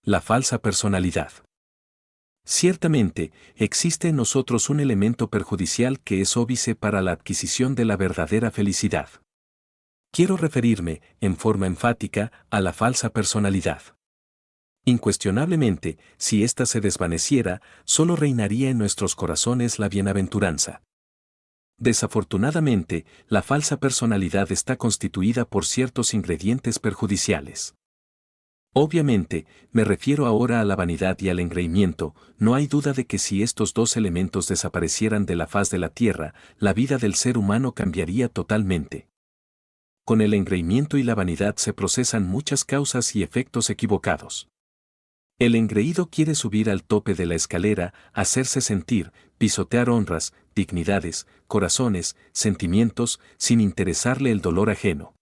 La falsa personalidad. Ciertamente, existe en nosotros un elemento perjudicial que es óbice para la adquisición de la verdadera felicidad. Quiero referirme, en forma enfática, a la falsa personalidad. Incuestionablemente, si ésta se desvaneciera, solo reinaría en nuestros corazones la bienaventuranza. Desafortunadamente, la falsa personalidad está constituida por ciertos ingredientes perjudiciales. Obviamente, me refiero ahora a la vanidad y al engreimiento. No hay duda de que si estos dos elementos desaparecieran de la faz de la tierra, la vida del ser humano cambiaría totalmente. Con el engreimiento y la vanidad se procesan muchas causas y efectos equivocados. El engreído quiere subir al tope de la escalera, hacerse sentir, pisotear honras, dignidades, corazones, sentimientos, sin interesarle el dolor ajeno.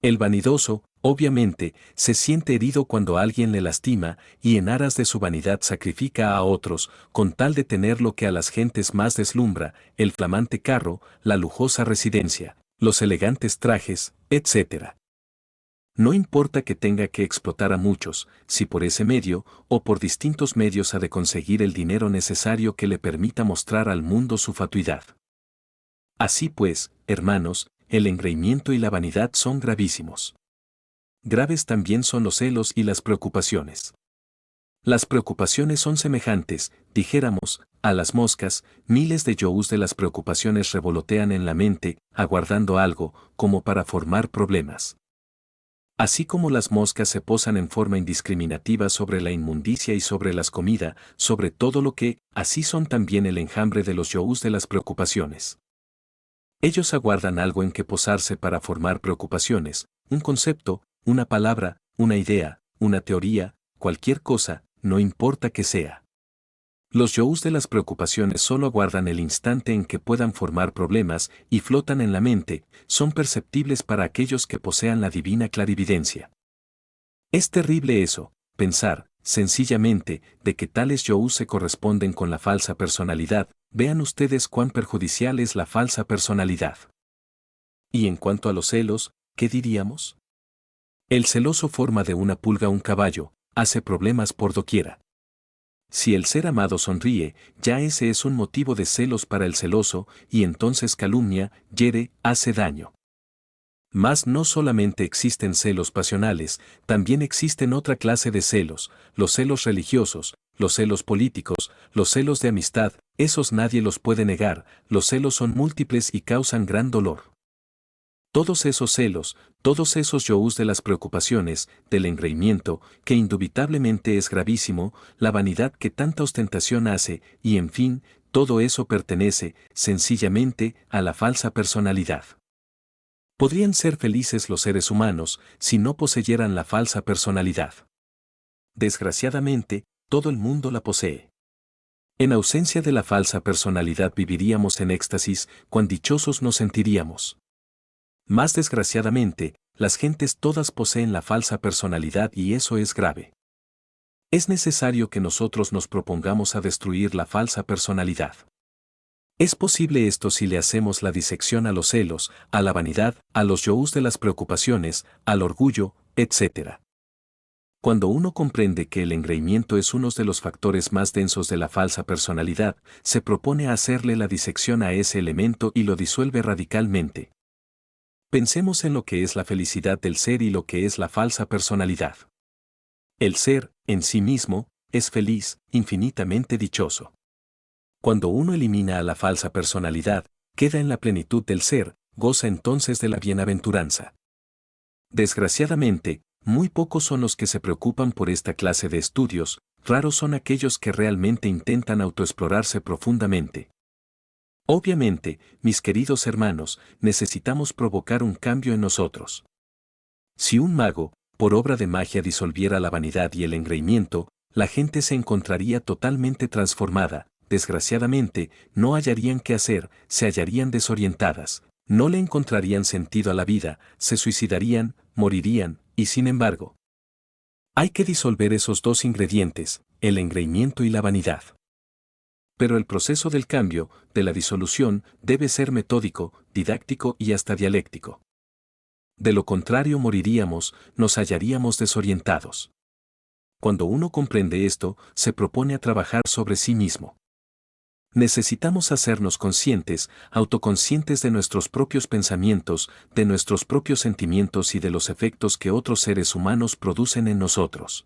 El vanidoso, obviamente, se siente herido cuando alguien le lastima y en aras de su vanidad sacrifica a otros, con tal de tener lo que a las gentes más deslumbra, el flamante carro, la lujosa residencia, los elegantes trajes, etc. No importa que tenga que explotar a muchos, si por ese medio o por distintos medios ha de conseguir el dinero necesario que le permita mostrar al mundo su fatuidad. Así pues, hermanos, el engreimiento y la vanidad son gravísimos. Graves también son los celos y las preocupaciones. Las preocupaciones son semejantes, dijéramos, a las moscas. Miles de yous de las preocupaciones revolotean en la mente, aguardando algo, como para formar problemas. Así como las moscas se posan en forma indiscriminativa sobre la inmundicia y sobre las comidas, sobre todo lo que, así son también el enjambre de los yous de las preocupaciones. Ellos aguardan algo en que posarse para formar preocupaciones, un concepto, una palabra, una idea, una teoría, cualquier cosa, no importa que sea. Los yous de las preocupaciones solo aguardan el instante en que puedan formar problemas y flotan en la mente, son perceptibles para aquellos que posean la divina clarividencia. Es terrible eso, pensar, sencillamente, de que tales yous se corresponden con la falsa personalidad. Vean ustedes cuán perjudicial es la falsa personalidad. Y en cuanto a los celos, ¿qué diríamos? El celoso forma de una pulga un caballo, hace problemas por doquiera. Si el ser amado sonríe, ya ese es un motivo de celos para el celoso, y entonces calumnia, hiere, hace daño. Mas no solamente existen celos pasionales, también existen otra clase de celos, los celos religiosos, los celos políticos, los celos de amistad, esos nadie los puede negar, los celos son múltiples y causan gran dolor. Todos esos celos, todos esos yous de las preocupaciones, del engreimiento, que indubitablemente es gravísimo, la vanidad que tanta ostentación hace, y en fin, todo eso pertenece, sencillamente, a la falsa personalidad. Podrían ser felices los seres humanos si no poseyeran la falsa personalidad. Desgraciadamente, todo el mundo la posee. En ausencia de la falsa personalidad viviríamos en éxtasis, cuán dichosos nos sentiríamos. Más desgraciadamente, las gentes todas poseen la falsa personalidad y eso es grave. Es necesario que nosotros nos propongamos a destruir la falsa personalidad. Es posible esto si le hacemos la disección a los celos, a la vanidad, a los yous de las preocupaciones, al orgullo, etc. Cuando uno comprende que el engreimiento es uno de los factores más densos de la falsa personalidad, se propone hacerle la disección a ese elemento y lo disuelve radicalmente. Pensemos en lo que es la felicidad del ser y lo que es la falsa personalidad. El ser, en sí mismo, es feliz, infinitamente dichoso. Cuando uno elimina a la falsa personalidad, queda en la plenitud del ser, goza entonces de la bienaventuranza. Desgraciadamente, muy pocos son los que se preocupan por esta clase de estudios, raros son aquellos que realmente intentan autoexplorarse profundamente. Obviamente, mis queridos hermanos, necesitamos provocar un cambio en nosotros. Si un mago, por obra de magia disolviera la vanidad y el engreimiento, la gente se encontraría totalmente transformada. Desgraciadamente, no hallarían qué hacer, se hallarían desorientadas, no le encontrarían sentido a la vida, se suicidarían, morirían, y sin embargo, hay que disolver esos dos ingredientes, el engreimiento y la vanidad. Pero el proceso del cambio, de la disolución, debe ser metódico, didáctico y hasta dialéctico. De lo contrario moriríamos, nos hallaríamos desorientados. Cuando uno comprende esto, se propone a trabajar sobre sí mismo. Necesitamos hacernos conscientes, autoconscientes de nuestros propios pensamientos, de nuestros propios sentimientos y de los efectos que otros seres humanos producen en nosotros.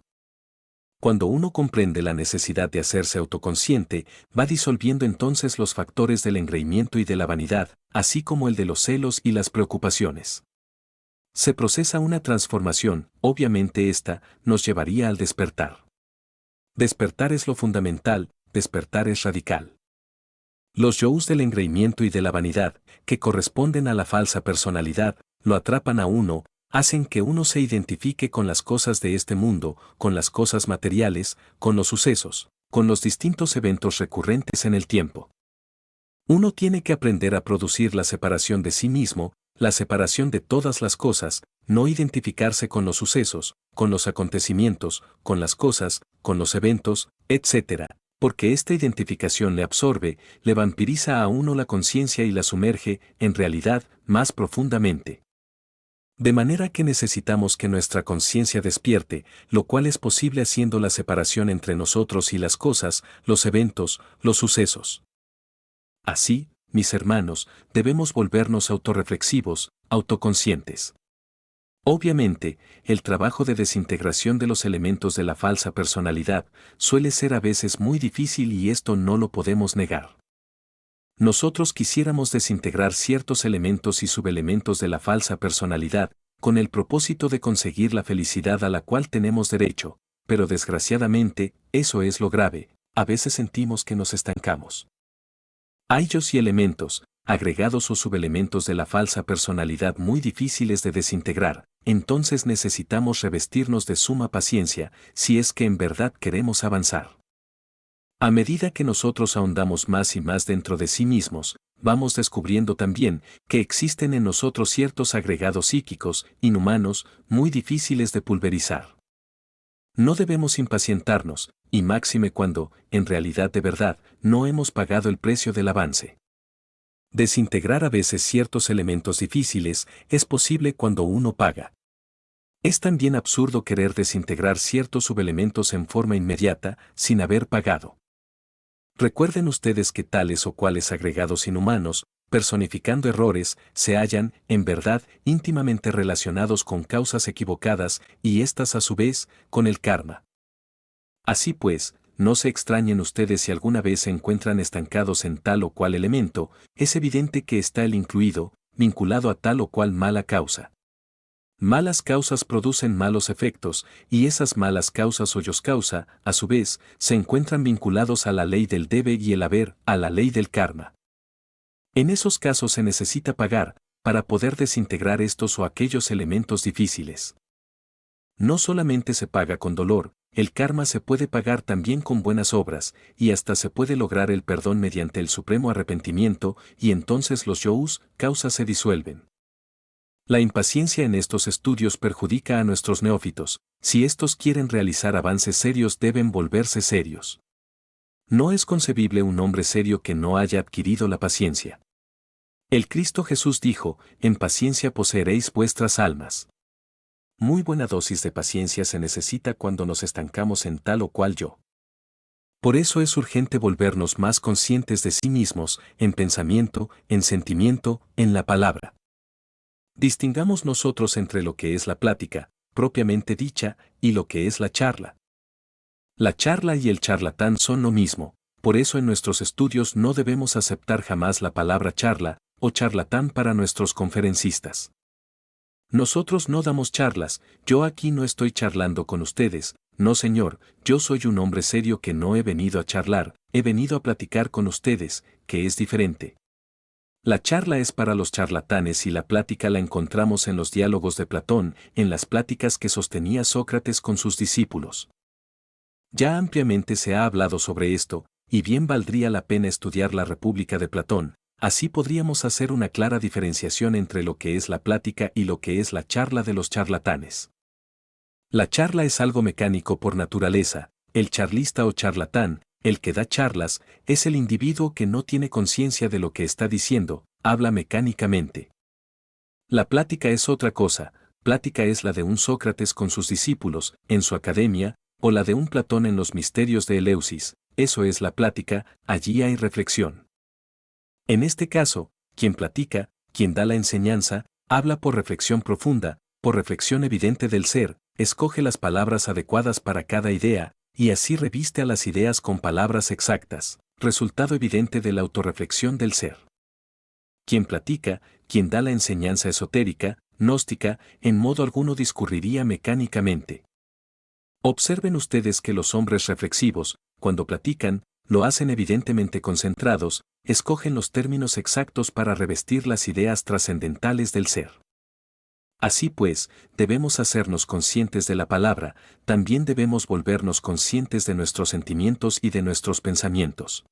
Cuando uno comprende la necesidad de hacerse autoconsciente, va disolviendo entonces los factores del engreimiento y de la vanidad, así como el de los celos y las preocupaciones. Se procesa una transformación, obviamente esta nos llevaría al despertar. Despertar es lo fundamental, despertar es radical. Los yous del engreimiento y de la vanidad, que corresponden a la falsa personalidad, lo atrapan a uno, hacen que uno se identifique con las cosas de este mundo, con las cosas materiales, con los sucesos, con los distintos eventos recurrentes en el tiempo. Uno tiene que aprender a producir la separación de sí mismo, la separación de todas las cosas, no identificarse con los sucesos, con los acontecimientos, con las cosas, con los eventos, etc., porque esta identificación le absorbe, le vampiriza a uno la conciencia y la sumerge, en realidad, más profundamente. De manera que necesitamos que nuestra conciencia despierte, lo cual es posible haciendo la separación entre nosotros y las cosas, los eventos, los sucesos. Así, mis hermanos, debemos volvernos autorreflexivos, autoconscientes. Obviamente, el trabajo de desintegración de los elementos de la falsa personalidad suele ser a veces muy difícil y esto no lo podemos negar. Nosotros quisiéramos desintegrar ciertos elementos y subelementos de la falsa personalidad, con el propósito de conseguir la felicidad a la cual tenemos derecho, pero desgraciadamente, eso es lo grave, a veces sentimos que nos estancamos. Hay yos y elementos, agregados o subelementos de la falsa personalidad muy difíciles de desintegrar, entonces necesitamos revestirnos de suma paciencia, si es que en verdad queremos avanzar. A medida que nosotros ahondamos más y más dentro de sí mismos, vamos descubriendo también que existen en nosotros ciertos agregados psíquicos, inhumanos, muy difíciles de pulverizar. No debemos impacientarnos, y máxime cuando, en realidad de verdad, no hemos pagado el precio del avance. Desintegrar a veces ciertos elementos difíciles es posible cuando uno paga. Es también absurdo querer desintegrar ciertos subelementos en forma inmediata, sin haber pagado. Recuerden ustedes que tales o cuales agregados inhumanos, personificando errores, se hallan, en verdad, íntimamente relacionados con causas equivocadas, y éstas a su vez, con el karma. Así pues, no se extrañen ustedes si alguna vez se encuentran estancados en tal o cual elemento, es evidente que está el incluido, vinculado a tal o cual mala causa. Malas causas producen malos efectos, y esas malas causas o causa, a su vez, se encuentran vinculados a la ley del debe y el haber, a la ley del karma. En esos casos se necesita pagar, para poder desintegrar estos o aquellos elementos difíciles. No solamente se paga con dolor, el karma se puede pagar también con buenas obras, y hasta se puede lograr el perdón mediante el supremo arrepentimiento, y entonces los yous, causas se disuelven. La impaciencia en estos estudios perjudica a nuestros neófitos, si estos quieren realizar avances serios deben volverse serios. No es concebible un hombre serio que no haya adquirido la paciencia. El Cristo Jesús dijo, en paciencia poseeréis vuestras almas. Muy buena dosis de paciencia se necesita cuando nos estancamos en tal o cual yo. Por eso es urgente volvernos más conscientes de sí mismos, en pensamiento, en sentimiento, en la palabra. Distingamos nosotros entre lo que es la plática, propiamente dicha, y lo que es la charla. La charla y el charlatán son lo mismo, por eso en nuestros estudios no debemos aceptar jamás la palabra charla o charlatán para nuestros conferencistas. Nosotros no damos charlas, yo aquí no estoy charlando con ustedes, no señor, yo soy un hombre serio que no he venido a charlar, he venido a platicar con ustedes, que es diferente. La charla es para los charlatanes y la plática la encontramos en los diálogos de Platón, en las pláticas que sostenía Sócrates con sus discípulos. Ya ampliamente se ha hablado sobre esto, y bien valdría la pena estudiar la República de Platón, así podríamos hacer una clara diferenciación entre lo que es la plática y lo que es la charla de los charlatanes. La charla es algo mecánico por naturaleza, el charlista o charlatán, el que da charlas, es el individuo que no tiene conciencia de lo que está diciendo, habla mecánicamente. La plática es otra cosa, plática es la de un Sócrates con sus discípulos, en su academia, o la de un Platón en los misterios de Eleusis, eso es la plática, allí hay reflexión. En este caso, quien platica, quien da la enseñanza, habla por reflexión profunda, por reflexión evidente del ser, escoge las palabras adecuadas para cada idea, y así reviste a las ideas con palabras exactas, resultado evidente de la autorreflexión del ser. Quien platica, quien da la enseñanza esotérica, gnóstica, en modo alguno discurriría mecánicamente. Observen ustedes que los hombres reflexivos, cuando platican, lo hacen evidentemente concentrados, escogen los términos exactos para revestir las ideas trascendentales del ser. Así pues, debemos hacernos conscientes de la palabra, también debemos volvernos conscientes de nuestros sentimientos y de nuestros pensamientos.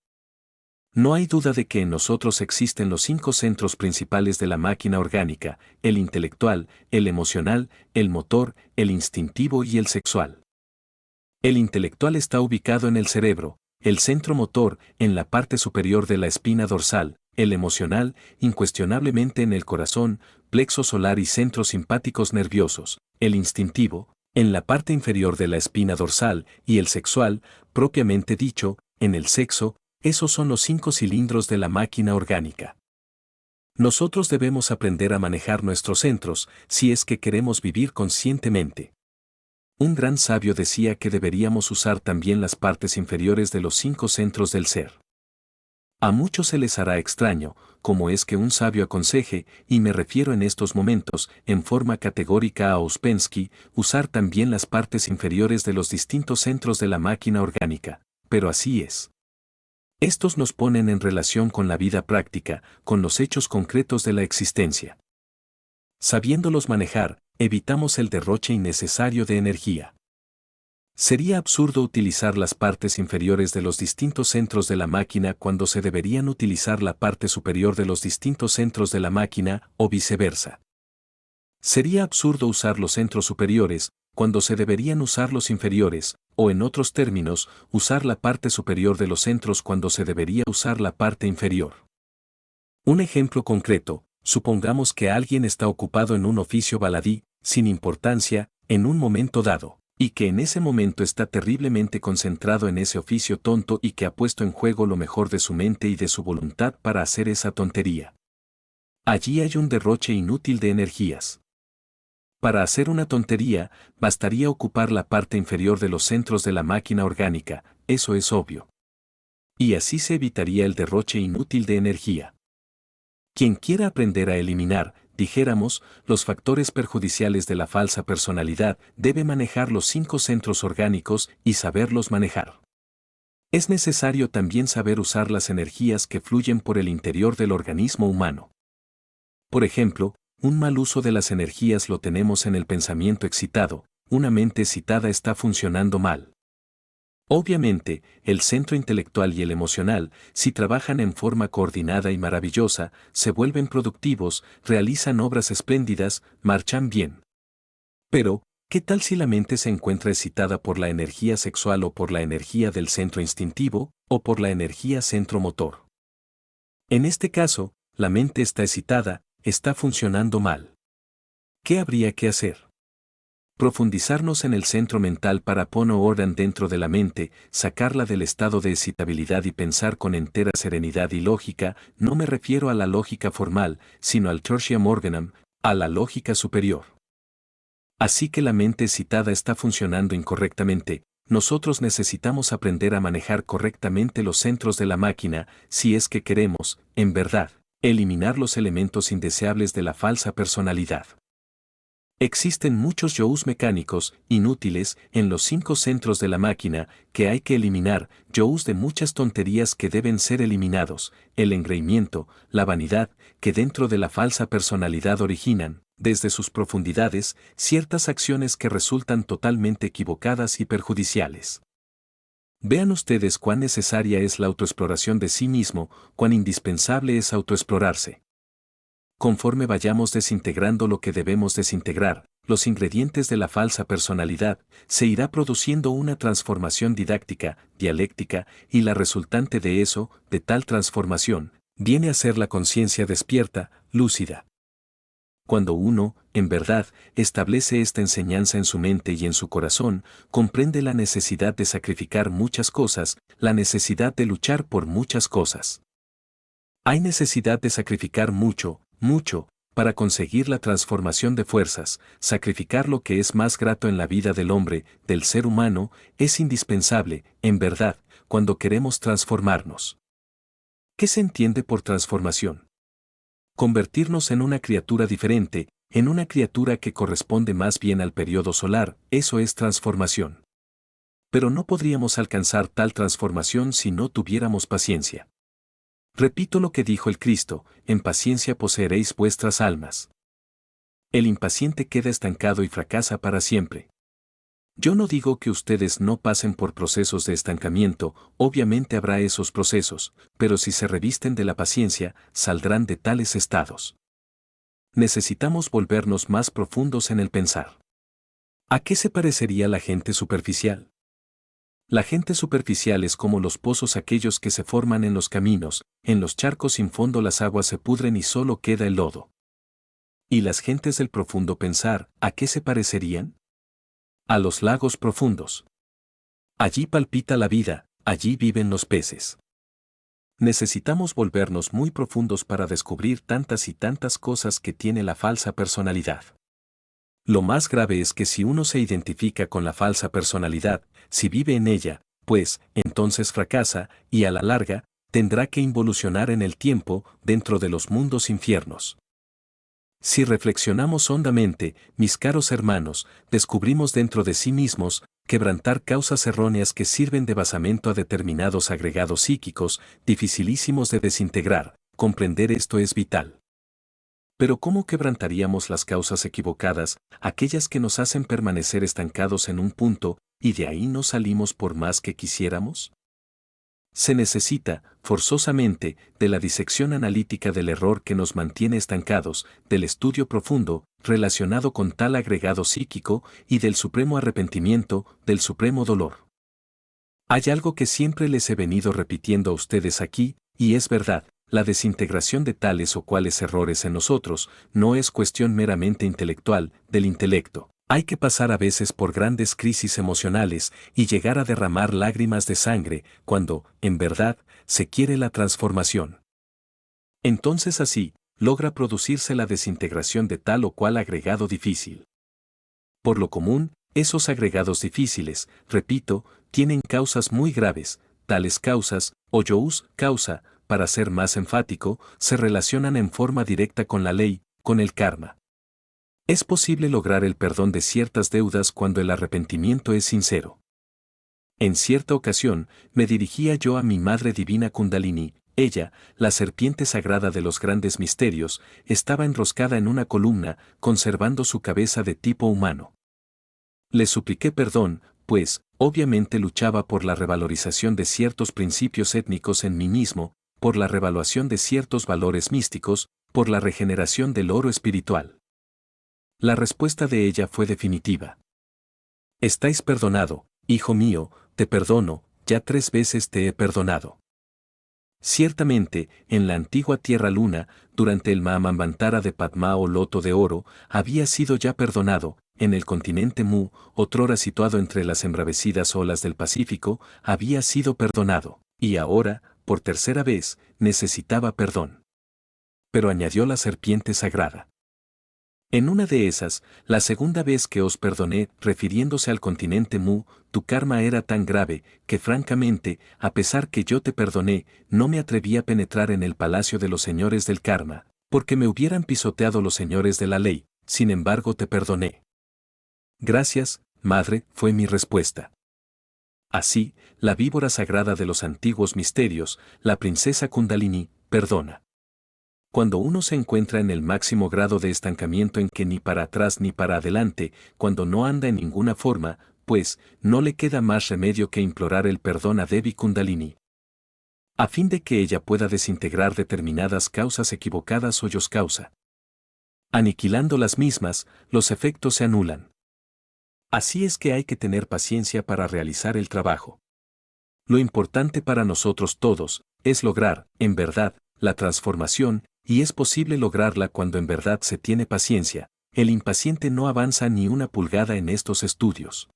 No hay duda de que en nosotros existen los 5 centros principales de la máquina orgánica, el intelectual, el emocional, el motor, el instintivo y el sexual. El intelectual está ubicado en el cerebro, el centro motor, en la parte superior de la espina dorsal, el emocional, incuestionablemente en el corazón, plexo solar y centros simpáticos nerviosos, el instintivo, en la parte inferior de la espina dorsal, y el sexual, propiamente dicho, en el sexo. Esos son los 5 cilindros de la máquina orgánica. Nosotros debemos aprender a manejar nuestros centros, si es que queremos vivir conscientemente. Un gran sabio decía que deberíamos usar también las partes inferiores de los 5 centros del ser. A muchos se les hará extraño, cómo es que un sabio aconseje, y me refiero en estos momentos, en forma categórica a Ouspensky, usar también las partes inferiores de los distintos centros de la máquina orgánica, pero así es. Estos nos ponen en relación con la vida práctica, con los hechos concretos de la existencia. Sabiéndolos manejar, evitamos el derroche innecesario de energía. Sería absurdo utilizar las partes inferiores de los distintos centros de la máquina cuando se deberían utilizar la parte superior de los distintos centros de la máquina, o viceversa. Sería absurdo usar los centros superiores, cuando se deberían usar los inferiores, o en otros términos, usar la parte superior de los centros cuando se debería usar la parte inferior. Un ejemplo concreto, supongamos que alguien está ocupado en un oficio baladí, sin importancia, en un momento dado, y que en ese momento está terriblemente concentrado en ese oficio tonto y que ha puesto en juego lo mejor de su mente y de su voluntad para hacer esa tontería. Allí hay un derroche inútil de energías. Para hacer una tontería, bastaría ocupar la parte inferior de los centros de la máquina orgánica, eso es obvio. Y así se evitaría el derroche inútil de energía. Quien quiera aprender a eliminar, dijéramos, los factores perjudiciales de la falsa personalidad, debe manejar los 5 centros orgánicos y saberlos manejar. Es necesario también saber usar las energías que fluyen por el interior del organismo humano. Por ejemplo, un mal uso de las energías lo tenemos en el pensamiento excitado, una mente excitada está funcionando mal. Obviamente, el centro intelectual y el emocional, si trabajan en forma coordinada y maravillosa, se vuelven productivos, realizan obras espléndidas, marchan bien. Pero, ¿qué tal si la mente se encuentra excitada por la energía sexual o por la energía del centro instintivo, o por la energía centro motor? En este caso, la mente está excitada, está funcionando mal. ¿Qué habría que hacer? Profundizarnos en el centro mental para poner orden dentro de la mente, sacarla del estado de excitabilidad y pensar con entera serenidad y lógica. No me refiero a la lógica formal, sino al tertium organum, a la lógica superior. Así que la mente excitada está funcionando incorrectamente. Nosotros necesitamos aprender a manejar correctamente los centros de la máquina, si es que queremos, en verdad, eliminar los elementos indeseables de la falsa personalidad. Existen muchos yous mecánicos, inútiles, en los 5 centros de la máquina, que hay que eliminar, yous de muchas tonterías que deben ser eliminados, el engreimiento, la vanidad, que dentro de la falsa personalidad originan, desde sus profundidades, ciertas acciones que resultan totalmente equivocadas y perjudiciales. Vean ustedes cuán necesaria es la autoexploración de sí mismo, cuán indispensable es autoexplorarse. Conforme vayamos desintegrando lo que debemos desintegrar, los ingredientes de la falsa personalidad, se irá produciendo una transformación didáctica, dialéctica, y la resultante de eso, de tal transformación, viene a ser la conciencia despierta, lúcida. Cuando uno, en verdad, establece esta enseñanza en su mente y en su corazón, comprende la necesidad de sacrificar muchas cosas, la necesidad de luchar por muchas cosas. Hay necesidad de sacrificar mucho, mucho, para conseguir la transformación de fuerzas. Sacrificar lo que es más grato en la vida del hombre, del ser humano, es indispensable, en verdad, cuando queremos transformarnos. ¿Qué se entiende por transformación? Convertirnos en una criatura diferente, en una criatura que corresponde más bien al periodo solar, eso es transformación. Pero no podríamos alcanzar tal transformación si no tuviéramos paciencia. Repito lo que dijo el Cristo, en paciencia poseeréis vuestras almas. El impaciente queda estancado y fracasa para siempre. Yo no digo que ustedes no pasen por procesos de estancamiento, obviamente habrá esos procesos, pero si se revisten de la paciencia, saldrán de tales estados. Necesitamos volvernos más profundos en el pensar. ¿A qué se parecería la gente superficial? La gente superficial es como los pozos aquellos que se forman en los caminos, en los charcos sin fondo las aguas se pudren y solo queda el lodo. ¿Y las gentes del profundo pensar, a qué se parecerían? A los lagos profundos. Allí palpita la vida, allí viven los peces. Necesitamos volvernos muy profundos para descubrir tantas y tantas cosas que tiene la falsa personalidad. Lo más grave es que si uno se identifica con la falsa personalidad, si vive en ella, pues, entonces fracasa, y a la larga, tendrá que involucionar en el tiempo, dentro de los mundos infiernos. Si reflexionamos hondamente, mis caros hermanos, descubrimos dentro de sí mismos, quebrantar causas erróneas que sirven de basamento a determinados agregados psíquicos, dificilísimos de desintegrar. Comprender esto es vital. Pero ¿cómo quebrantaríamos las causas equivocadas, aquellas que nos hacen permanecer estancados en un punto, y de ahí no salimos por más que quisiéramos? Se necesita, forzosamente, de la disección analítica del error que nos mantiene estancados, del estudio profundo, relacionado con tal agregado psíquico, y del supremo arrepentimiento, del supremo dolor. Hay algo que siempre les he venido repitiendo a ustedes aquí, y es verdad, la desintegración de tales o cuales errores en nosotros, no es cuestión meramente intelectual, del intelecto. Hay que pasar a veces por grandes crisis emocionales y llegar a derramar lágrimas de sangre cuando, en verdad, se quiere la transformación. Entonces así, logra producirse la desintegración de tal o cual agregado difícil. Por lo común, esos agregados difíciles, repito, tienen causas muy graves, tales causas, o yous, causa, para ser más enfático, se relacionan en forma directa con la ley, con el karma. Es posible lograr el perdón de ciertas deudas cuando el arrepentimiento es sincero. En cierta ocasión, me dirigía yo a mi Madre Divina Kundalini. Ella, la serpiente sagrada de los grandes misterios, estaba enroscada en una columna, conservando su cabeza de tipo humano. Le supliqué perdón, pues, obviamente luchaba por la revalorización de ciertos principios étnicos en mí mismo, por la revaluación de ciertos valores místicos, por la regeneración del oro espiritual. La respuesta de ella fue definitiva. Estáis perdonado, hijo mío, te perdono, ya 3 veces te he perdonado. Ciertamente, en la antigua Tierra Luna, durante el Mahamantara de Padma o Loto de Oro, había sido ya perdonado, en el continente Mu, otrora situado entre las embravecidas olas del Pacífico, había sido perdonado, y ahora, por tercera vez, necesitaba perdón. Pero añadió la serpiente sagrada. En una de esas, la segunda vez que os perdoné, refiriéndose al continente Mu, tu karma era tan grave, que francamente, a pesar que yo te perdoné, no me atreví a penetrar en el palacio de los señores del karma, porque me hubieran pisoteado los señores de la ley, sin embargo te perdoné. Gracias, madre, fue mi respuesta. Así, la víbora sagrada de los antiguos misterios, la princesa Kundalini, perdona. Cuando uno se encuentra en el máximo grado de estancamiento en que ni para atrás ni para adelante, cuando no anda en ninguna forma, pues, no le queda más remedio que implorar el perdón a Devi Kundalini, a fin de que ella pueda desintegrar determinadas causas equivocadas o yos causa. Aniquilando las mismas, los efectos se anulan. Así es que hay que tener paciencia para realizar el trabajo. Lo importante para nosotros todos, es lograr, en verdad, la transformación, y es posible lograrla cuando en verdad se tiene paciencia. El impaciente no avanza ni una pulgada en estos estudios.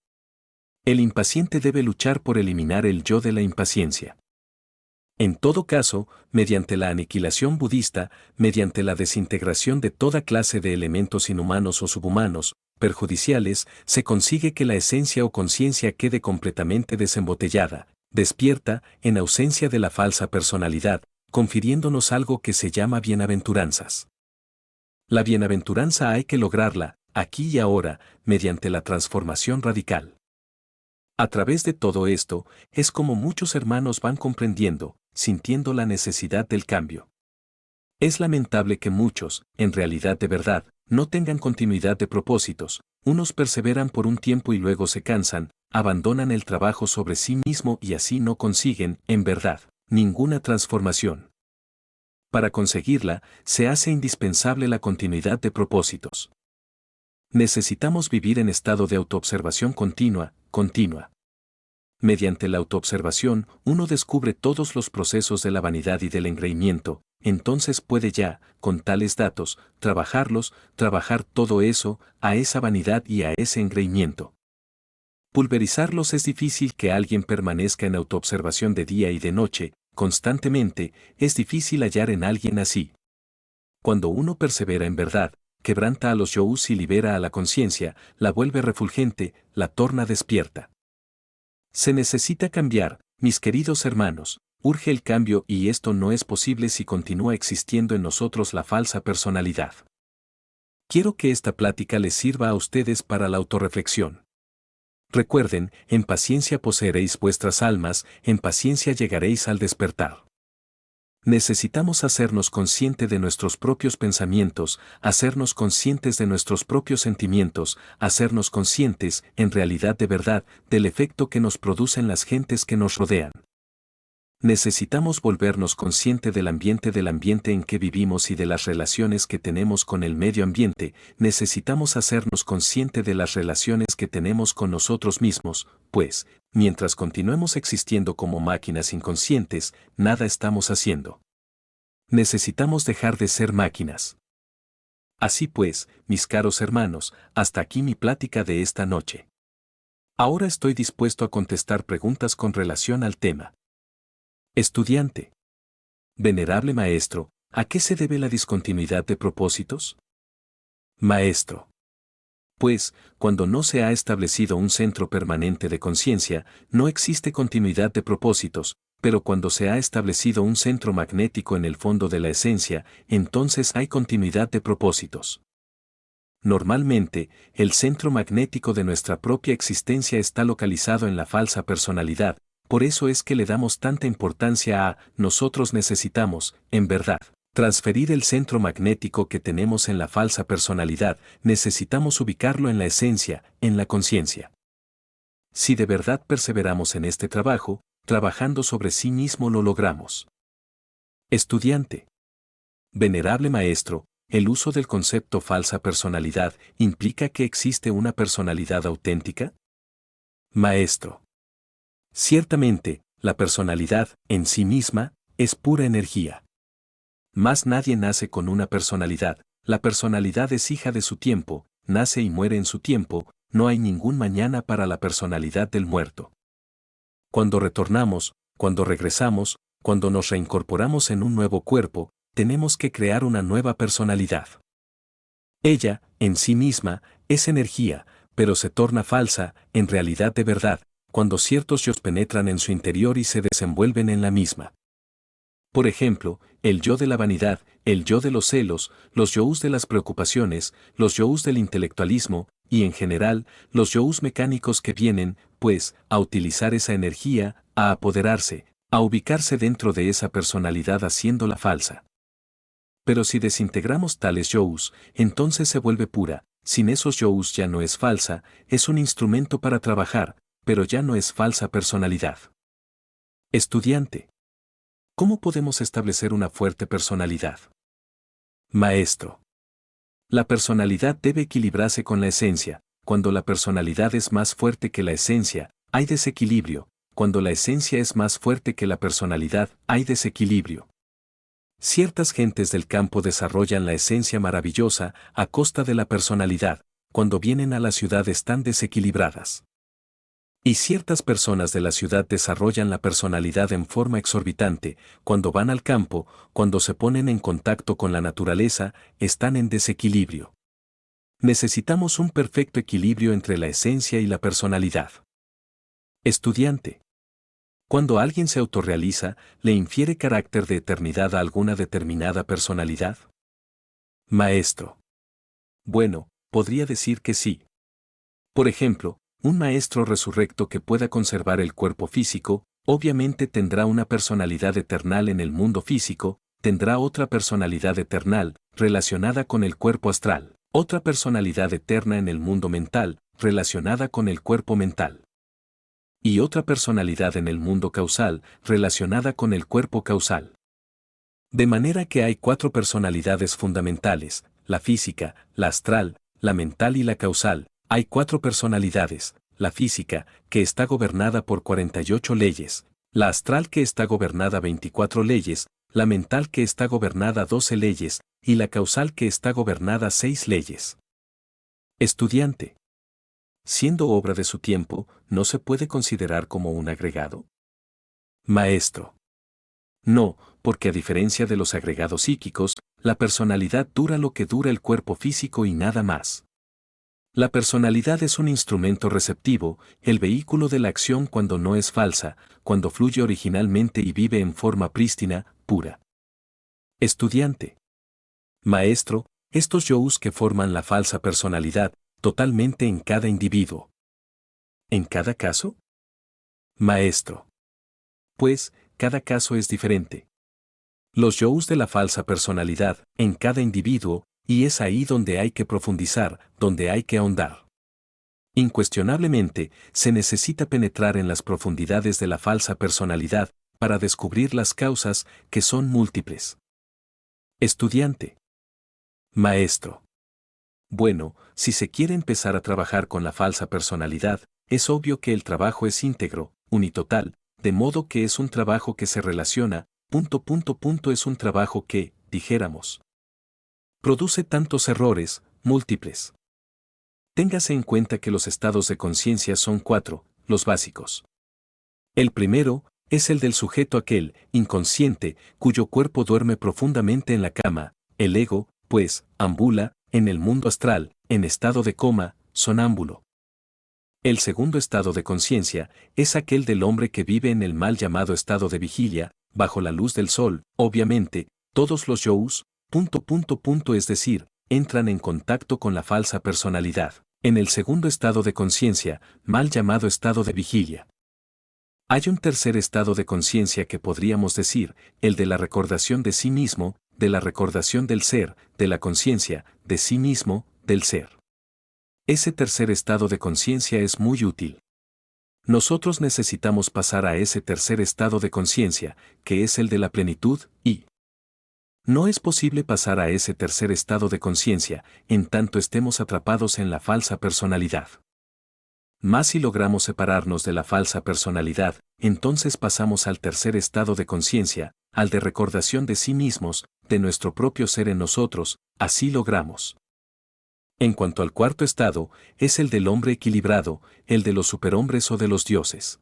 El impaciente debe luchar por eliminar el yo de la impaciencia. En todo caso, mediante la aniquilación budista, mediante la desintegración de toda clase de elementos inhumanos o subhumanos, perjudiciales, se consigue que la esencia o conciencia quede completamente desembotellada, despierta, en ausencia de la falsa personalidad, confiriéndonos algo que se llama bienaventuranzas. La bienaventuranza hay que lograrla, aquí y ahora, mediante la transformación radical. A través de todo esto, es como muchos hermanos van comprendiendo, sintiendo la necesidad del cambio. Es lamentable que muchos, en realidad de verdad, no tengan continuidad de propósitos, unos perseveran por un tiempo y luego se cansan, abandonan el trabajo sobre sí mismo y así no consiguen, en verdad, ninguna transformación. Para conseguirla, se hace indispensable la continuidad de propósitos. Necesitamos vivir en estado de autoobservación continua. Mediante la autoobservación, uno descubre todos los procesos de la vanidad y del engreimiento, entonces puede ya, con tales datos, trabajar todo eso, a esa vanidad y a ese engreimiento. Pulverizarlos es difícil que alguien permanezca en autoobservación de día y de noche, constantemente, es difícil hallar en alguien así. Cuando uno persevera en verdad, quebranta a los yous y libera a la conciencia, la vuelve refulgente, la torna despierta. Se necesita cambiar, mis queridos hermanos, urge el cambio y esto no es posible si continúa existiendo en nosotros la falsa personalidad. Quiero que esta plática les sirva a ustedes para la autorreflexión. Recuerden, en paciencia poseeréis vuestras almas, en paciencia llegaréis al despertar. Necesitamos hacernos consciente de nuestros propios pensamientos, hacernos conscientes de nuestros propios sentimientos, hacernos conscientes, en realidad de verdad, del efecto que nos producen las gentes que nos rodean. Necesitamos volvernos consciente del ambiente en que vivimos y de las relaciones que tenemos con el medio ambiente, necesitamos hacernos consciente de las relaciones que tenemos con nosotros mismos, pues, mientras continuemos existiendo como máquinas inconscientes, nada estamos haciendo. Necesitamos dejar de ser máquinas. Así pues, mis caros hermanos, hasta aquí mi plática de esta noche. Ahora estoy dispuesto a contestar preguntas con relación al tema. Estudiante. Venerable maestro, ¿a qué se debe la discontinuidad de propósitos? Maestro. Pues, cuando no se ha establecido un centro permanente de conciencia, no existe continuidad de propósitos, pero cuando se ha establecido un centro magnético en el fondo de la esencia, entonces hay continuidad de propósitos. Normalmente, el centro magnético de nuestra propia existencia está localizado en la falsa personalidad, por eso es que le damos tanta importancia a nosotros necesitamos, en verdad, transferir el centro magnético que tenemos en la falsa personalidad, necesitamos ubicarlo en la esencia, en la conciencia. Si de verdad perseveramos en este trabajo, trabajando sobre sí mismo lo logramos. Estudiante. Venerable maestro, ¿el uso del concepto falsa personalidad implica que existe una personalidad auténtica? Maestro. Ciertamente, la personalidad, en sí misma, es pura energía. Mas nadie nace con una personalidad, la personalidad es hija de su tiempo, nace y muere en su tiempo, no hay ningún mañana para la personalidad del muerto. Cuando retornamos, cuando regresamos, cuando nos reincorporamos en un nuevo cuerpo, tenemos que crear una nueva personalidad. Ella, en sí misma, es energía, pero se torna falsa, en realidad de verdad, cuando ciertos yos penetran en su interior y se desenvuelven en la misma. Por ejemplo, el yo de la vanidad, el yo de los celos, los yous de las preocupaciones, los yous del intelectualismo, y en general, los yous mecánicos que vienen, pues, a utilizar esa energía, a apoderarse, a ubicarse dentro de esa personalidad haciéndola falsa. Pero si desintegramos tales yous, entonces se vuelve pura, sin esos yous ya no es falsa, es un instrumento para trabajar, pero ya no es falsa personalidad. Estudiante. ¿Cómo podemos establecer una fuerte personalidad? Maestro. La personalidad debe equilibrarse con la esencia. Cuando la personalidad es más fuerte que la esencia, hay desequilibrio. Cuando la esencia es más fuerte que la personalidad, hay desequilibrio. Ciertas gentes del campo desarrollan la esencia maravillosa a costa de la personalidad, cuando vienen a la ciudad están desequilibradas. Y ciertas personas de la ciudad desarrollan la personalidad en forma exorbitante, cuando van al campo, cuando se ponen en contacto con la naturaleza, están en desequilibrio. Necesitamos un perfecto equilibrio entre la esencia y la personalidad. Estudiante. Cuando alguien se autorrealiza, ¿le infiere carácter de eternidad a alguna determinada personalidad? Maestro. Bueno, podría decir que sí. Por ejemplo, un maestro resurrecto que pueda conservar el cuerpo físico, obviamente tendrá una personalidad eternal en el mundo físico, tendrá otra personalidad eternal, relacionada con el cuerpo astral, otra personalidad eterna en el mundo mental, relacionada con el cuerpo mental. Y otra personalidad en el mundo causal, relacionada con el cuerpo causal. De manera que hay 4 personalidades fundamentales, la física, la astral, la mental y la causal. Hay 4 personalidades, la física, que está gobernada por 48 leyes, la astral que está gobernada 24 leyes, la mental que está gobernada 12 leyes, y la causal que está gobernada 6 leyes. Estudiante. Siendo obra de su tiempo, ¿no se puede considerar como un agregado? Maestro. No, porque a diferencia de los agregados psíquicos, la personalidad dura lo que dura el cuerpo físico y nada más. La personalidad es un instrumento receptivo, el vehículo de la acción cuando no es falsa, cuando fluye originalmente y vive en forma prístina, pura. Estudiante. Maestro, estos yous que forman la falsa personalidad, totalmente en cada individuo. ¿En cada caso? Maestro. Pues, cada caso es diferente. Los yous de la falsa personalidad, en cada individuo, y es ahí donde hay que profundizar, donde hay que ahondar. Incuestionablemente, se necesita penetrar en las profundidades de la falsa personalidad, para descubrir las causas, que son múltiples. Estudiante. Maestro. Bueno, si se quiere empezar a trabajar con la falsa personalidad, es obvio que el trabajo es íntegro, unitotal, de modo que es un trabajo que se relaciona, es un trabajo que, dijéramos, produce tantos errores, múltiples. Téngase en cuenta que los estados de conciencia son 4, los básicos. El primero, es el del sujeto aquel, inconsciente, cuyo cuerpo duerme profundamente en la cama, el ego, pues, ambula, en el mundo astral, en estado de coma, sonámbulo. El segundo estado de conciencia, es aquel del hombre que vive en el mal llamado estado de vigilia, bajo la luz del sol, obviamente, todos los yous, es decir, entran en contacto con la falsa personalidad, en el segundo estado de conciencia, mal llamado estado de vigilia. Hay un tercer estado de conciencia que podríamos decir, el de la recordación de sí mismo, de la recordación del ser, de la conciencia, de sí mismo, del ser. Ese tercer estado de conciencia es muy útil. Nosotros necesitamos pasar a ese tercer estado de conciencia, que es el de la plenitud, y no es posible pasar a ese tercer estado de conciencia, en tanto estemos atrapados en la falsa personalidad. Más si logramos separarnos de la falsa personalidad, entonces pasamos al tercer estado de conciencia, al de recordación de sí mismos, de nuestro propio ser en nosotros, así logramos. En cuanto al cuarto estado, es el del hombre equilibrado, el de los superhombres o de los dioses.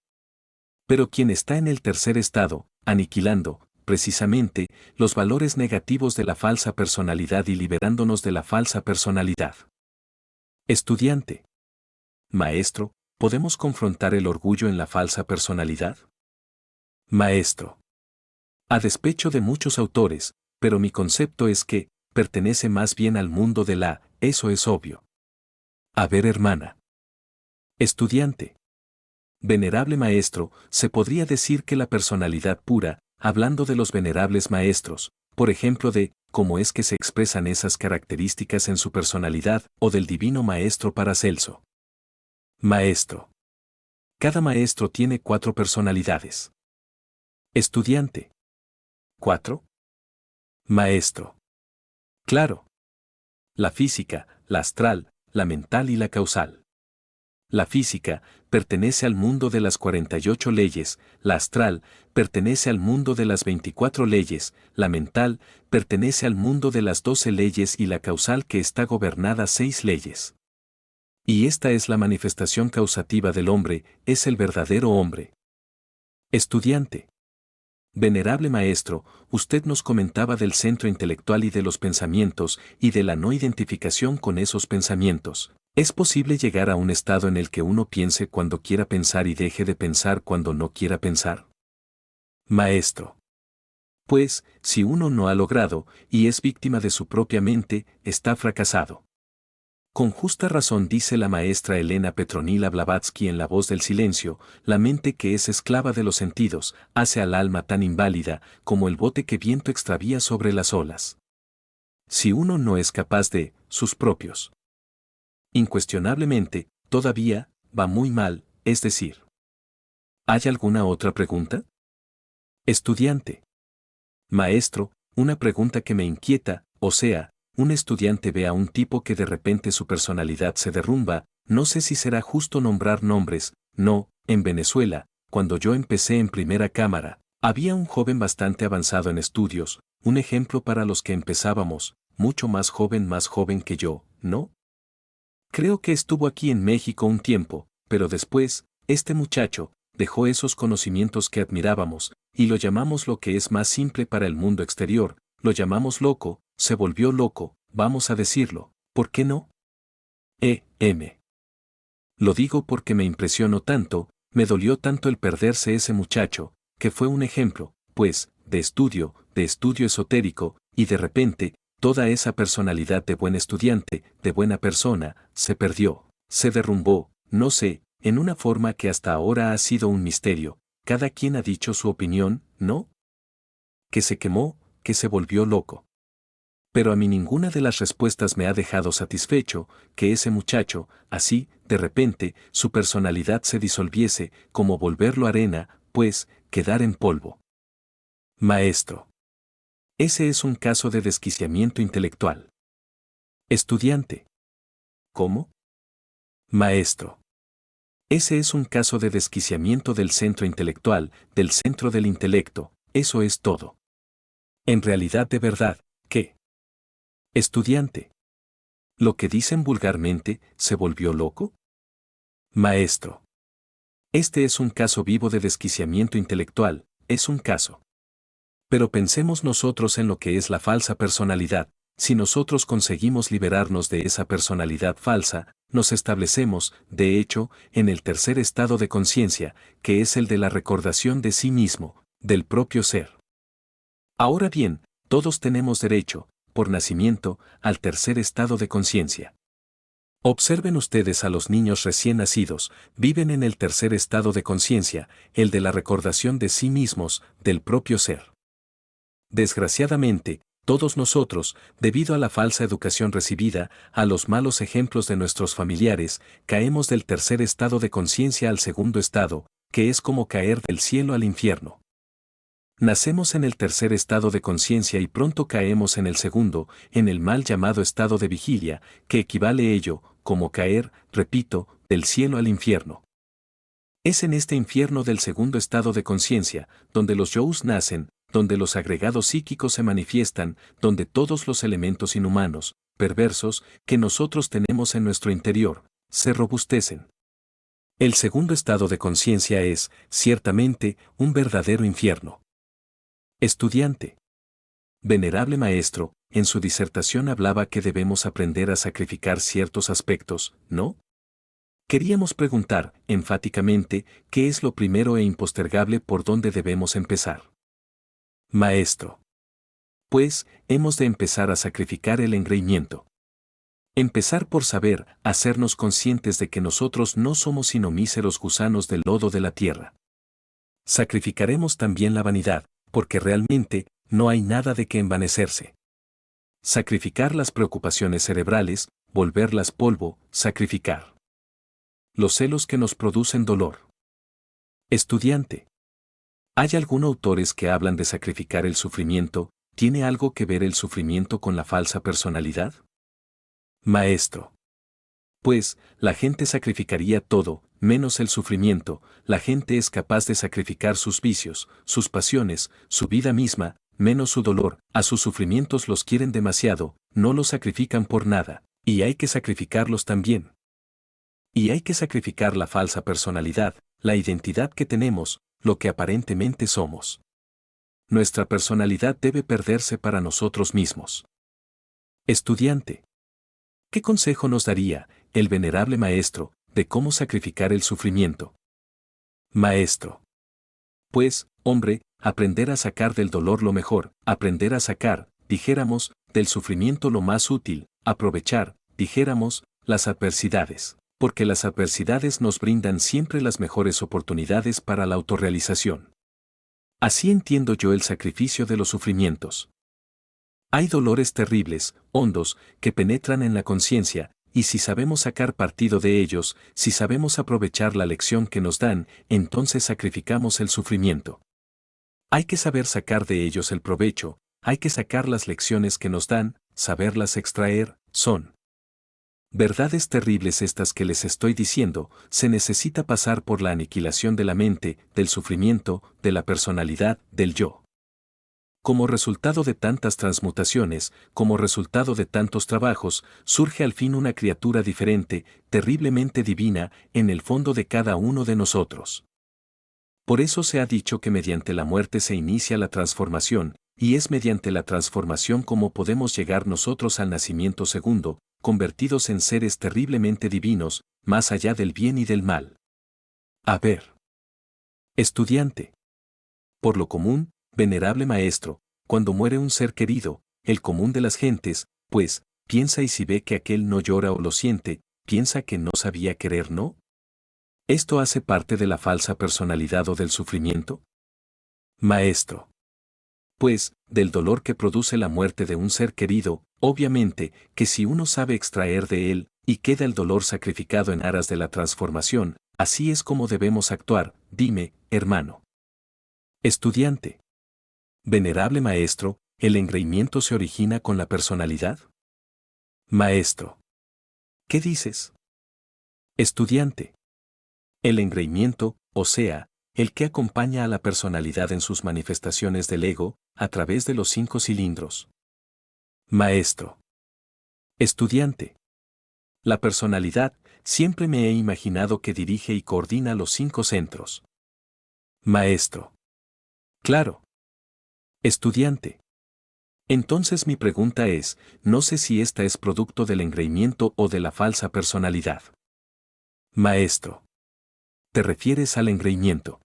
Pero quien está en el tercer estado, aniquilando, precisamente, los valores negativos de la falsa personalidad y liberándonos de la falsa personalidad. Estudiante. Maestro, ¿podemos confrontar el orgullo en la falsa personalidad? Maestro. A despecho de muchos autores, pero mi concepto es que, pertenece más bien al mundo de la, eso es obvio. A ver, hermana. Estudiante. Venerable maestro, se podría decir que la personalidad pura, hablando de los venerables maestros, por ejemplo de, cómo es que se expresan esas características en su personalidad, o del divino maestro Paracelso. Maestro. Cada maestro tiene 4 personalidades. Estudiante. ¿4? Maestro. Claro. La física, la astral, la mental y la causal. La física pertenece al mundo de las 48 leyes, la astral pertenece al mundo de las 24 leyes, la mental pertenece al mundo de las 12 leyes y la causal que está gobernada 6 leyes. Y esta es la manifestación causativa del hombre, es el verdadero hombre. Estudiante. Venerable maestro, usted nos comentaba del centro intelectual y de los pensamientos y de la no identificación con esos pensamientos. ¿Es posible llegar a un estado en el que uno piense cuando quiera pensar y deje de pensar cuando no quiera pensar? Maestro. Pues, si uno no ha logrado, y es víctima de su propia mente, está fracasado. Con justa razón dice la maestra Elena Petronila Blavatsky en La voz del silencio, la mente que es esclava de los sentidos, hace al alma tan inválida como el bote que viento extravía sobre las olas. Si uno no es capaz de, sus propios. Incuestionablemente, todavía, va muy mal, es decir. ¿Hay alguna otra pregunta? Estudiante. Maestro, una pregunta que me inquieta, o sea, un estudiante ve a un tipo que de repente su personalidad se derrumba, no sé si será justo nombrar nombres, no, en Venezuela, cuando yo empecé en primera cámara, había un joven bastante avanzado en estudios, un ejemplo para los que empezábamos, mucho más joven que yo, ¿no? Creo que estuvo aquí en México un tiempo, pero después, este muchacho, dejó esos conocimientos que admirábamos, y lo llamamos lo que es más simple para el mundo exterior, lo llamamos loco, se volvió loco, vamos a decirlo, ¿por qué no? M. Lo digo porque me impresionó tanto, me dolió tanto el perderse ese muchacho, que fue un ejemplo, pues, de estudio esotérico, y de repente, toda esa personalidad de buen estudiante, de buena persona, se perdió, se derrumbó, no sé, en una forma que hasta ahora ha sido un misterio, cada quien ha dicho su opinión, ¿no? Que se quemó, que se volvió loco. Pero a mí ninguna de las respuestas me ha dejado satisfecho, que ese muchacho, así, de repente, su personalidad se disolviese, como volverlo arena, pues, quedar en polvo. Maestro. Ese es un caso de desquiciamiento intelectual. Estudiante. ¿Cómo? Maestro. Ese es un caso de desquiciamiento del centro intelectual, del centro del intelecto, eso es todo. En realidad de verdad, ¿qué? Estudiante. ¿Lo que dicen vulgarmente, se volvió loco? Maestro. Este es un caso vivo de desquiciamiento intelectual, es un caso. Pero pensemos nosotros en lo que es la falsa personalidad. Si nosotros conseguimos liberarnos de esa personalidad falsa, nos establecemos, de hecho, en el tercer estado de conciencia, que es el de la recordación de sí mismo, del propio ser. Ahora bien, todos tenemos derecho, por nacimiento, al tercer estado de conciencia. Observen ustedes a los niños recién nacidos, viven en el tercer estado de conciencia, el de la recordación de sí mismos, del propio ser. Desgraciadamente, todos nosotros, debido a la falsa educación recibida, a los malos ejemplos de nuestros familiares, caemos del tercer estado de conciencia al segundo estado, que es como caer del cielo al infierno. Nacemos en el tercer estado de conciencia y pronto caemos en el segundo, en el mal llamado estado de vigilia, que equivale ello, como caer, repito, del cielo al infierno. Es en este infierno del segundo estado de conciencia, donde los yous nacen, donde los agregados psíquicos se manifiestan, donde todos los elementos inhumanos, perversos, que nosotros tenemos en nuestro interior, se robustecen. El segundo estado de conciencia es, ciertamente, un verdadero infierno. Estudiante. Venerable maestro, en su disertación hablaba que debemos aprender a sacrificar ciertos aspectos, ¿no? Queríamos preguntar, enfáticamente, ¿qué es lo primero e impostergable por donde debemos empezar? Maestro. Pues, hemos de empezar a sacrificar el engreimiento. Empezar por saber, hacernos conscientes de que nosotros no somos sino míseros gusanos del lodo de la tierra. Sacrificaremos también la vanidad, porque realmente, no hay nada de que envanecerse. Sacrificar las preocupaciones cerebrales, volverlas polvo, sacrificar los celos que nos producen dolor. Estudiante. ¿Hay algún autores que hablan de sacrificar el sufrimiento? ¿Tiene algo que ver el sufrimiento con la falsa personalidad? Maestro. Pues, la gente sacrificaría todo, menos el sufrimiento. La gente es capaz de sacrificar sus vicios, sus pasiones, su vida misma, menos su dolor. A sus sufrimientos los quieren demasiado, no los sacrifican por nada, y hay que sacrificarlos también. Y hay que sacrificar la falsa personalidad, la identidad que tenemos, lo que aparentemente somos. Nuestra personalidad debe perderse para nosotros mismos. Estudiante. ¿Qué consejo nos daría el venerable maestro de cómo sacrificar el sufrimiento? Maestro. Pues, hombre, aprender a sacar del dolor lo mejor, aprender a sacar, dijéramos, del sufrimiento lo más útil, aprovechar, dijéramos, las adversidades, porque las adversidades nos brindan siempre las mejores oportunidades para la autorrealización. Así entiendo yo el sacrificio de los sufrimientos. Hay dolores terribles, hondos, que penetran en la conciencia, y si sabemos sacar partido de ellos, si sabemos aprovechar la lección que nos dan, entonces sacrificamos el sufrimiento. Hay que saber sacar de ellos el provecho, hay que sacar las lecciones que nos dan, saberlas extraer, son verdades terribles estas que les estoy diciendo. Se necesita pasar por la aniquilación de la mente, del sufrimiento, de la personalidad, del yo. Como resultado de tantas transmutaciones, como resultado de tantos trabajos, surge al fin una criatura diferente, terriblemente divina, en el fondo de cada uno de nosotros. Por eso se ha dicho que mediante la muerte se inicia la transformación, y es mediante la transformación como podemos llegar nosotros al nacimiento segundo, convertidos en seres terriblemente divinos, más allá del bien y del mal. A ver. Estudiante. Por lo común, venerable maestro, cuando muere un ser querido, el común de las gentes, pues, piensa y si ve que aquel no llora o lo siente, piensa que no sabía querer, ¿no? ¿Esto hace parte de la falsa personalidad o del sufrimiento? Maestro. Pues, del dolor que produce la muerte de un ser querido, obviamente, que si uno sabe extraer de él, y queda el dolor sacrificado en aras de la transformación, así es como debemos actuar, dime, hermano. Estudiante. Venerable maestro, ¿el engreimiento se origina con la personalidad? Maestro. ¿Qué dices? Estudiante. El engreimiento, o sea, el que acompaña a la personalidad en sus manifestaciones del ego, a través de los 5 cilindros. Maestro. Estudiante. La personalidad, siempre me he imaginado que dirige y coordina los 5 centros. Maestro. Claro. Estudiante. Entonces mi pregunta es, no sé si esta es producto del engreimiento o de la falsa personalidad. Maestro. ¿Te refieres al engreimiento?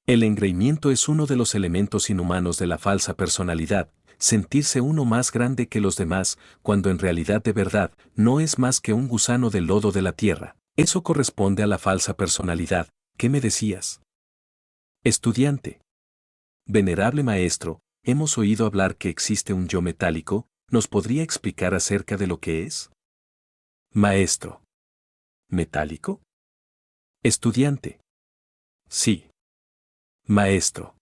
El engreimiento es uno de los elementos inhumanos de la falsa personalidad, sentirse uno más grande que los demás, cuando en realidad de verdad no es más que un gusano del lodo de la tierra. Eso corresponde a la falsa personalidad. ¿Qué me decías? Estudiante. Venerable maestro, hemos oído hablar que existe un yo metálico, ¿nos podría explicar acerca de lo que es? Maestro. ¿Metálico? Estudiante. Sí. Maestro.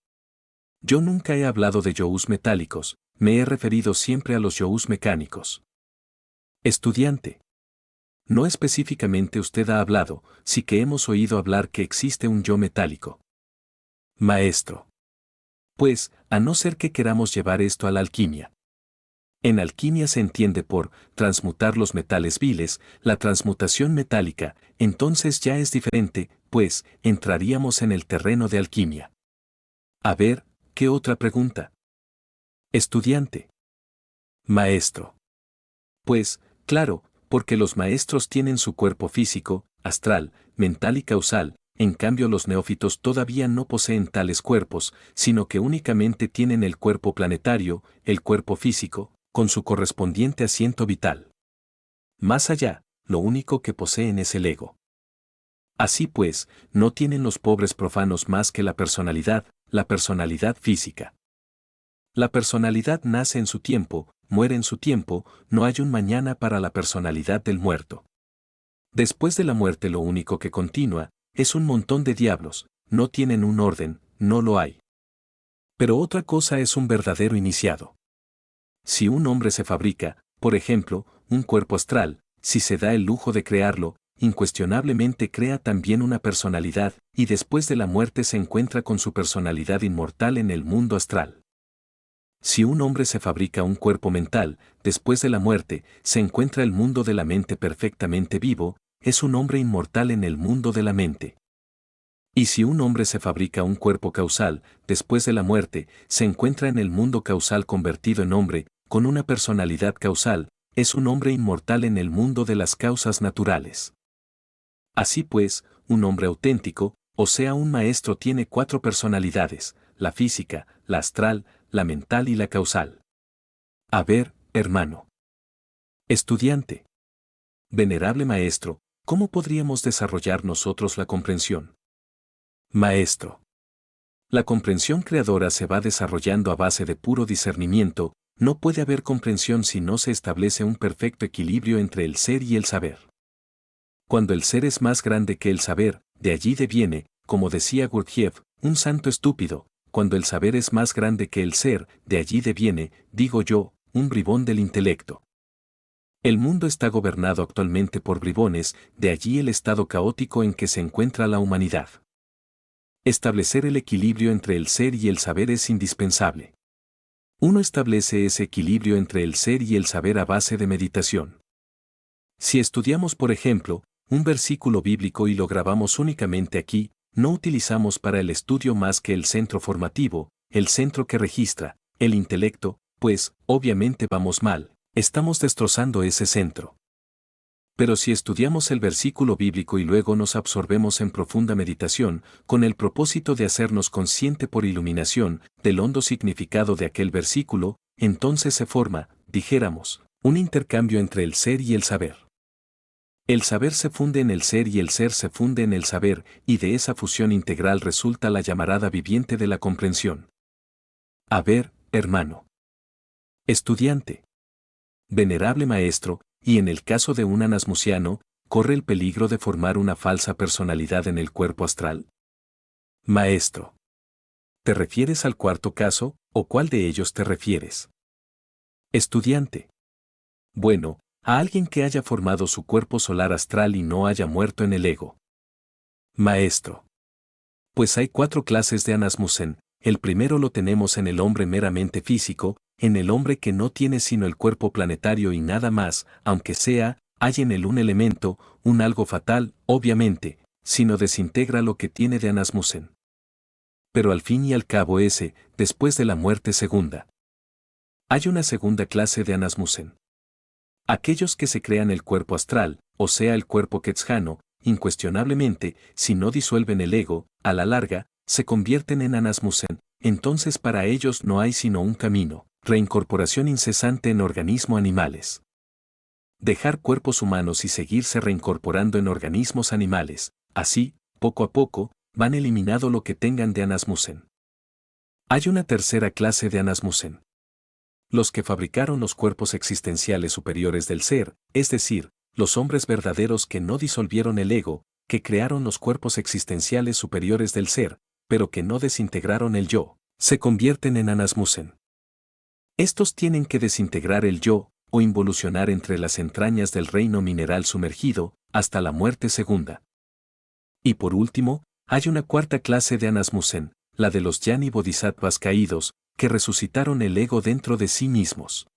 Yo nunca he hablado de yous metálicos, me he referido siempre a los yous mecánicos. Estudiante. No específicamente usted ha hablado, sí que hemos oído hablar que existe un yo metálico. Maestro. Pues, a no ser que queramos llevar esto a la alquimia. En alquimia se entiende por transmutar los metales viles, la transmutación metálica, entonces ya es diferente, pues, entraríamos en el terreno de alquimia. A ver, ¿qué otra pregunta? Estudiante. Maestro. Pues, claro, porque los maestros tienen su cuerpo físico, astral, mental y causal, en cambio los neófitos todavía no poseen tales cuerpos, sino que únicamente tienen el cuerpo planetario, el cuerpo físico, con su correspondiente asiento vital. Más allá, lo único que poseen es el ego. Así pues, no tienen los pobres profanos más que la personalidad física. La personalidad nace en su tiempo, muere en su tiempo, no hay un mañana para la personalidad del muerto. Después de la muerte lo único que continúa, es un montón de diablos, no tienen un orden, no lo hay. Pero otra cosa es un verdadero iniciado. Si un hombre se fabrica, por ejemplo, un cuerpo astral, si se da el lujo de crearlo, incuestionablemente crea también una personalidad, y después de la muerte se encuentra con su personalidad inmortal en el mundo astral. Si un hombre se fabrica un cuerpo mental, después de la muerte, se encuentra el mundo de la mente perfectamente vivo, es un hombre inmortal en el mundo de la mente. Y si un hombre se fabrica un cuerpo causal, después de la muerte, se encuentra en el mundo causal convertido en hombre, con una personalidad causal, es un hombre inmortal en el mundo de las causas naturales. Así pues, un hombre auténtico, o sea un maestro tiene 4 personalidades, la física, la astral, la mental y la causal. A ver, hermano. Estudiante. Venerable maestro, ¿cómo podríamos desarrollar nosotros la comprensión? Maestro. La comprensión creadora se va desarrollando a base de puro discernimiento, no puede haber comprensión si no se establece un perfecto equilibrio entre el ser y el saber. Cuando el ser es más grande que el saber, de allí deviene, como decía Gurdjieff, un santo estúpido. Cuando el saber es más grande que el ser, de allí deviene, digo yo, un bribón del intelecto. El mundo está gobernado actualmente por bribones, de allí el estado caótico en que se encuentra la humanidad. Establecer el equilibrio entre el ser y el saber es indispensable. Uno establece ese equilibrio entre el ser y el saber a base de meditación. Si estudiamos, por ejemplo, un versículo bíblico y lo grabamos únicamente aquí, no utilizamos para el estudio más que el centro formativo, el centro que registra, el intelecto, pues, obviamente vamos mal, estamos destrozando ese centro. Pero si estudiamos el versículo bíblico y luego nos absorbemos en profunda meditación, con el propósito de hacernos consciente por iluminación del hondo significado de aquel versículo, entonces se forma, dijéramos, un intercambio entre el ser y el saber. El saber se funde en el ser y el ser se funde en el saber, y de esa fusión integral resulta la llamarada viviente de la comprensión. A ver, hermano. Estudiante. Venerable maestro, y en el caso de un anasmusiano, ¿corre el peligro de formar una falsa personalidad en el cuerpo astral? Maestro. ¿Te refieres al cuarto caso, o cuál de ellos te refieres? Estudiante. Bueno, a alguien que haya formado su cuerpo solar astral y no haya muerto en el ego. Maestro. Pues hay 4 clases de Anasmusen. El primero lo tenemos en el hombre meramente físico, en el hombre que no tiene sino el cuerpo planetario y nada más, aunque hay en él un elemento, un algo fatal, obviamente, sino desintegra lo que tiene de Anasmusen. Pero al fin y al cabo después de la muerte segunda. Hay una segunda clase de Anasmusen. Aquellos que se crean el cuerpo astral, o sea el cuerpo quetzjano, incuestionablemente, si no disuelven el ego, a la larga, se convierten en Anasmusen, entonces para ellos no hay sino un camino, reincorporación incesante en organismos animales. Dejar cuerpos humanos y seguirse reincorporando en organismos animales, así, poco a poco, van eliminando lo que tengan de Anasmusen. Hay una tercera clase de Anasmusen. Los que fabricaron los cuerpos existenciales superiores del ser, es decir, los hombres verdaderos que no disolvieron el ego, que crearon los cuerpos existenciales superiores del ser, pero que no desintegraron el yo, se convierten en Anasmusen. Estos tienen que desintegrar el yo, o involucionar entre las entrañas del reino mineral sumergido, hasta la muerte segunda. Y por último, hay una cuarta clase de Anasmusen, la de los Jnani Bodhisattvas caídos, que resucitaron el ego dentro de sí mismos.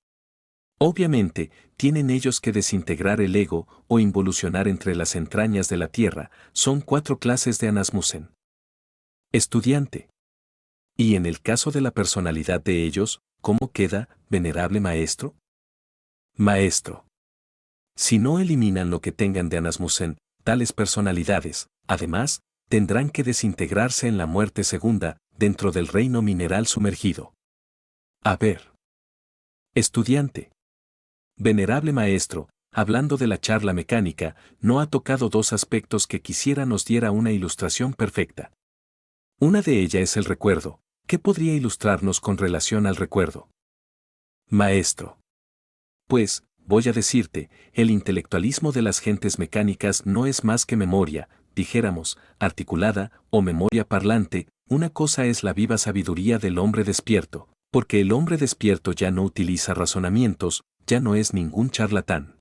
Obviamente, tienen ellos que desintegrar el ego o involucionar entre las entrañas de la tierra, son 4 clases de Anasmusen. Estudiante. Y en el caso de la personalidad de ellos, ¿cómo queda, venerable maestro? Maestro. Si no eliminan lo que tengan de Anasmusen, tales personalidades, además, tendrán que desintegrarse en la muerte segunda, dentro del reino mineral sumergido. A ver. Estudiante. Venerable maestro, hablando de la charla mecánica, no ha tocado 2 aspectos que quisiera nos diera una ilustración perfecta. Una de ellas es el recuerdo. ¿Qué podría ilustrarnos con relación al recuerdo? Maestro. Pues, voy a decirte, el intelectualismo de las gentes mecánicas no es más que memoria, dijéramos, articulada, o memoria parlante. Una cosa es la viva sabiduría del hombre despierto, porque el hombre despierto ya no utiliza razonamientos, ya no es ningún charlatán.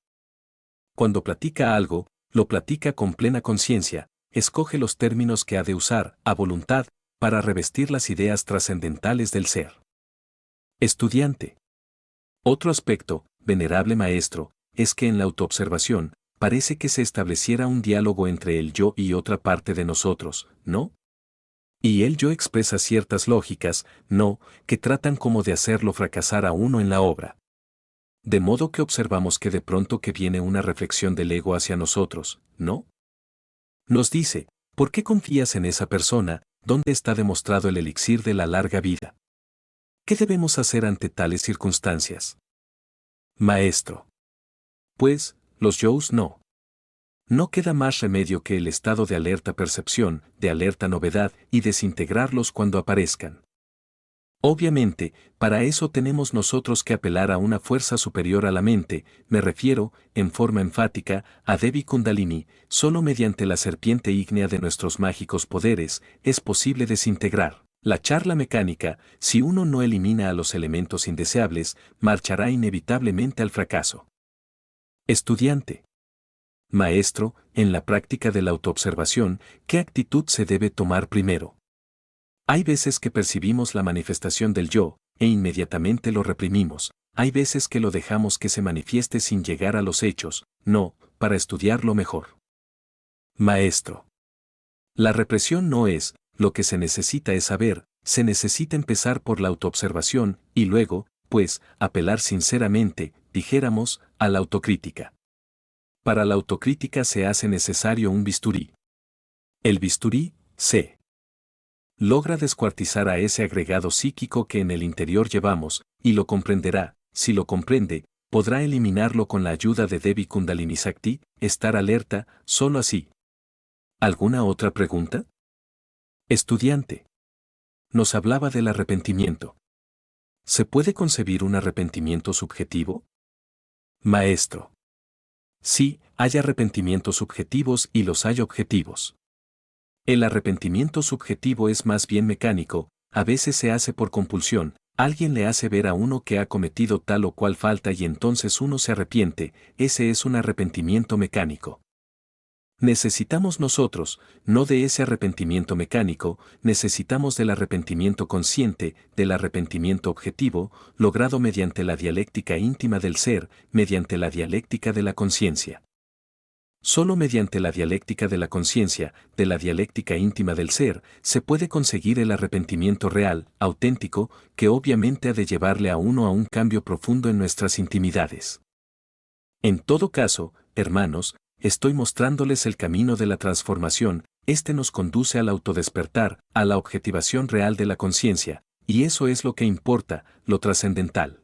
Cuando platica algo, lo platica con plena conciencia, escoge los términos que ha de usar, a voluntad, para revestir las ideas trascendentales del ser. Estudiante. Otro aspecto, venerable maestro, es que en la autoobservación, parece que se estableciera un diálogo entre el yo y otra parte de nosotros, ¿no? Y el yo expresa ciertas lógicas, ¿no?, que tratan como de hacerlo fracasar a uno en la obra. De modo que observamos que de pronto que viene una reflexión del ego hacia nosotros, ¿no? Nos dice, ¿por qué confías en esa persona, donde está demostrado el elixir de la larga vida? ¿Qué debemos hacer ante tales circunstancias? Maestro. Pues, los yo's no. No queda más remedio que el estado de alerta percepción, de alerta novedad y desintegrarlos cuando aparezcan. Obviamente, para eso tenemos nosotros que apelar a una fuerza superior a la mente, me refiero, en forma enfática, a Devi Kundalini, solo mediante la serpiente ígnea de nuestros mágicos poderes, es posible desintegrar. La charla mecánica, si uno no elimina a los elementos indeseables, marchará inevitablemente al fracaso. Estudiante. Maestro, en la práctica de la autoobservación, ¿qué actitud se debe tomar primero? Hay veces que percibimos la manifestación del yo, e inmediatamente lo reprimimos. Hay veces que lo dejamos que se manifieste sin llegar a los hechos, no, para estudiarlo mejor. Maestro. La represión no es, lo que se necesita es saber, se necesita empezar por la autoobservación, y luego, pues, apelar sinceramente, dijéramos, a la autocrítica. Para la autocrítica se hace necesario un bisturí. El bisturí, se logra descuartizar a ese agregado psíquico que en el interior llevamos, y lo comprenderá, si lo comprende, podrá eliminarlo con la ayuda de Devi Kundalini Sakti, estar alerta, solo así. ¿Alguna otra pregunta? Estudiante. Nos hablaba del arrepentimiento. ¿Se puede concebir un arrepentimiento subjetivo? Maestro. Sí, hay arrepentimientos subjetivos y los hay objetivos. El arrepentimiento subjetivo es más bien mecánico, a veces se hace por compulsión, alguien le hace ver a uno que ha cometido tal o cual falta y entonces uno se arrepiente, ese es un arrepentimiento mecánico. Necesitamos nosotros, no de ese arrepentimiento mecánico, necesitamos del arrepentimiento consciente, del arrepentimiento objetivo, logrado mediante la dialéctica íntima del ser, mediante la dialéctica de la conciencia. Solo mediante la dialéctica de la conciencia, de la dialéctica íntima del ser, se puede conseguir el arrepentimiento real, auténtico, que obviamente ha de llevarle a uno a un cambio profundo en nuestras intimidades. En todo caso, hermanos, estoy mostrándoles el camino de la transformación, este nos conduce al autodespertar, a la objetivación real de la conciencia, y eso es lo que importa, lo trascendental.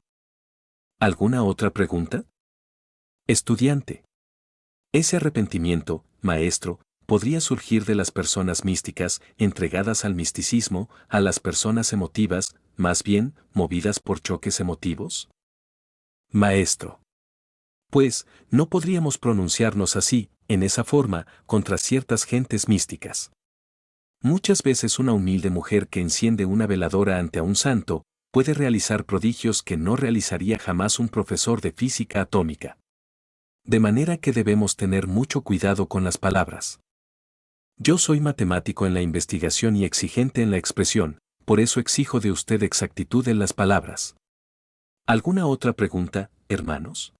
¿Alguna otra pregunta? Estudiante. Ese arrepentimiento, maestro, podría surgir de las personas místicas, entregadas al misticismo, a las personas emotivas, más bien, movidas por choques emotivos. Maestro. Pues, no podríamos pronunciarnos así, en esa forma, contra ciertas gentes místicas. Muchas veces una humilde mujer que enciende una veladora ante a un santo, puede realizar prodigios que no realizaría jamás un profesor de física atómica. De manera que debemos tener mucho cuidado con las palabras. Yo soy matemático en la investigación y exigente en la expresión, por eso exijo de usted exactitud en las palabras. ¿Alguna otra pregunta, hermanos?